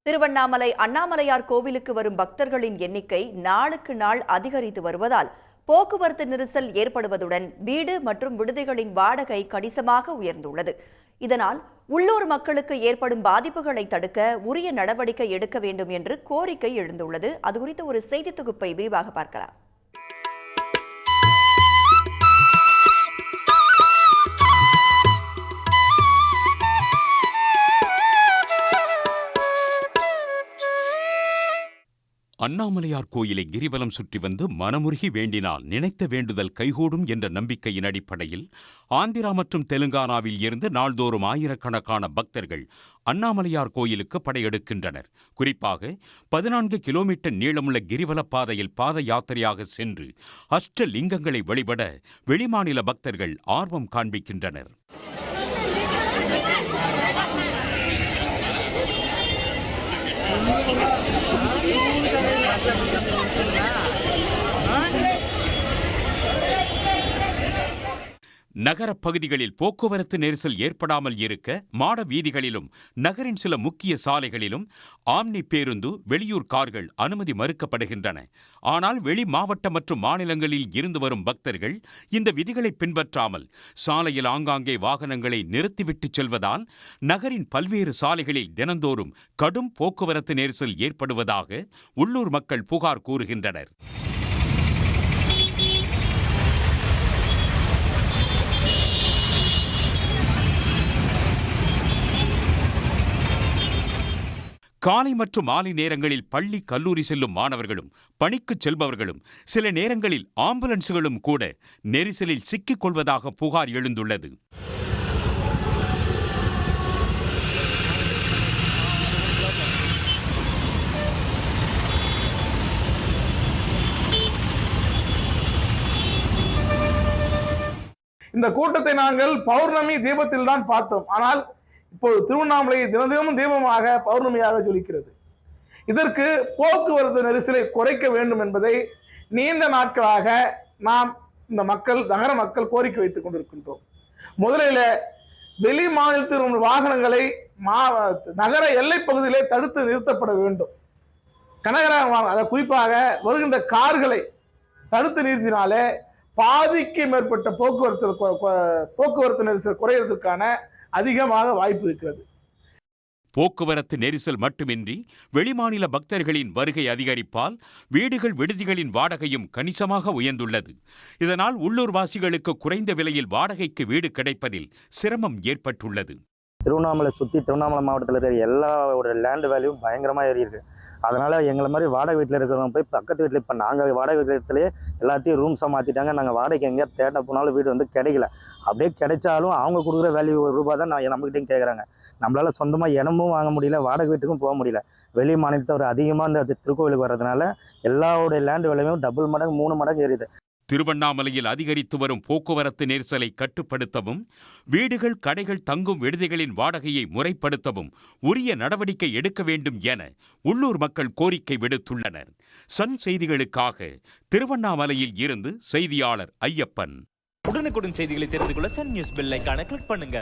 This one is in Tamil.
திருவண்ணாமலை அண்ணாமலையார் கோவிலுக்கு வரும் பக்தர்களின் எண்ணிக்கை நாளுக்கு நாள் அதிகரித்து வருவதால் போக்குவரத்து நெரிசல் ஏற்படுவதுடன் வீடு மற்றும் விடுதிகளின் வாடகை கணிசமாக உயர்ந்துள்ளது. இதனால் உள்ளூர் மக்களுக்கு ஏற்படும் பாதிப்புகளை தடுக்க உரிய நடவடிக்கை எடுக்க வேண்டும் என்று கோரிக்கை எழுந்துள்ளது. அது குறித்த ஒரு செய்தி தொகுப்பை விரிவாக பார்க்கலாம். அண்ணாமலையார் கோயிலை கிரிவலம் சுற்றி வந்து மனமுருகி வேண்டினால் நினைத்த வேண்டுதல் கைகூடும் என்ற நம்பிக்கையின் அடிப்படையில் ஆந்திரா மற்றும் தெலுங்கானாவில் இருந்து நாள்தோறும் ஆயிரக்கணக்கான பக்தர்கள் அண்ணாமலையார் கோயிலுக்கு படையெடுக்கின்றனர். குறிப்பாக 14 கிலோமீட்டர் நீளமுள்ள கிரிவல பாதையில் பாத யாத்திரையாக சென்று அஷ்ட லிங்கங்களை வழிபட வெளிமாநில பக்தர்கள் ஆர்வம் காண்பிக்கின்றனர். நகரப் பகுதிகளில் போக்குவரத்து நெரிசல் ஏற்படாமல் இருக்க மாட வீதிகளிலும் நகரின் சில முக்கிய சாலைகளிலும் ஆம்னி பேருந்து, வெளியூர் கார்கள் அனுமதி மறுக்கப்படுகின்றன. ஆனால் வெளி மாவட்ட மற்றும் மாநிலங்களில் இருந்து வரும் பக்தர்கள் இந்த விதிகளை பின்பற்றாமல் சாலையில் ஆங்காங்கே வாகனங்களை நிறுத்திவிட்டு செல்வதால் நகரின் பல்வேறு சாலைகளில் தினந்தோறும் கடும் போக்குவரத்து நெரிசல் ஏற்படுவதாக உள்ளூர் மக்கள் புகார் கூறுகின்றனர். காலை மற்றும் மாலை நேரங்களில் பள்ளி, கல்லூரி செல்லும் மாணவர்களும் பணிக்கு செல்பவர்களும் சில நேரங்களில் ஆம்புலன்ஸுகளும் கூட நெரிசலில் சிக்கிக் கொள்வதாக புகார் எழுந்துள்ளது. இந்த கூட்டத்தை நாங்கள் பௌர்ணமி தீபத்தில் தான் பார்த்தோம். ஆனால் இப்போது திருவண்ணாமலை தினமும் தீபமாக பௌர்ணமியாக ஜொலிக்கிறது. இதற்கு போக்குவரத்து நெரிசலை குறைக்க வேண்டும் என்பதை நீண்ட நாட்களாக நாம் இந்த நகர மக்கள் கோரிக்கை வைத்துக் கொண்டிருக்கின்றோம். முதலில் வெளி மாநிலத்தில் வாகனங்களை நகர எல்லை பகுதியிலே தடுத்து நிறுத்தப்பட வேண்டும். அதை குறிப்பாக வருகின்ற கார்களை தடுத்து நிறுத்தினாலே பாதிக்கு மேற்பட்ட போக்குவரத்து நெரிசல் குறையறதுக்கான அதிகமாக வாய்ப்பு இருக்கிறது. போக்குவரத்து நெரிசல் மட்டுமின்றி வெளிமாநில பக்தர்களின் வருகை அதிகரிப்பால் வீடுகள், விடுதிகளின் வாடகையும் கணிசமாக உயர்ந்துள்ளது. இதனால் உள்ளூர்வாசிகளுக்கு குறைந்த விலையில் வாடகைக்கு வீடு கிடைப்பதில் சிரமம் ஏற்பட்டுள்ளது. திருவண்ணாமலை மாவட்டத்தில் இருக்கிற எல்லாரோட லேண்ட் வேல்யூவும் பயங்கரமாக ஏறி இருக்கு. அதனால் எங்களை மாதிரி வாடகை வீட்டில் இருக்கிறவங்க போய் பக்கத்து வீட்டில் இப்போ நாங்கள் வாடகை வீட்டிலேயே எல்லாத்தையும் ரூம்ஸாக மாற்றிட்டாங்க. நாங்கள் வாடகைக்கு எங்கேயா தேட போனாலும் வீடு வந்து கிடைக்கல. அப்படியே கிடைச்சாலும் அவங்க கொடுக்குற வேல்யூ ₹1 தான் நம்மகிட்டையும் கேட்குறாங்க. நம்மளால் சொந்தமாக இடமும் வாங்க முடியல, வாடகை வீட்டுக்கும் போக முடியல. வெளி மாநிலத்தவர் அதிகமாக இந்த திருக்கோவிலுக்கு வர்றதுனால எல்லாருடைய லேண்ட் வேல்யூவும் 2 மடங்கு 3 மடங்கு ஏறிது. திருவண்ணாமலையில் அதிகரித்து வரும் போக்குவரத்து நெரிசலை கட்டுப்படுத்தவும், வீடுகள், கடைகள், தங்கும் விடுதிகளின் வாடகையை முறைப்படுத்தவும் உரிய நடவடிக்கை எடுக்க வேண்டும் என உள்ளூர் மக்கள் கோரிக்கை விடுத்துள்ளனர். சன் செய்திகளுக்காக திருவண்ணாமலையில் இருந்து செய்தியாளர் ஐயப்பன். உடனுக்குடன் செய்திகளை தெரிந்து கொள்ள சன் நியூஸ் பெல் ஐகானை கிளிக் பண்ணுங்க.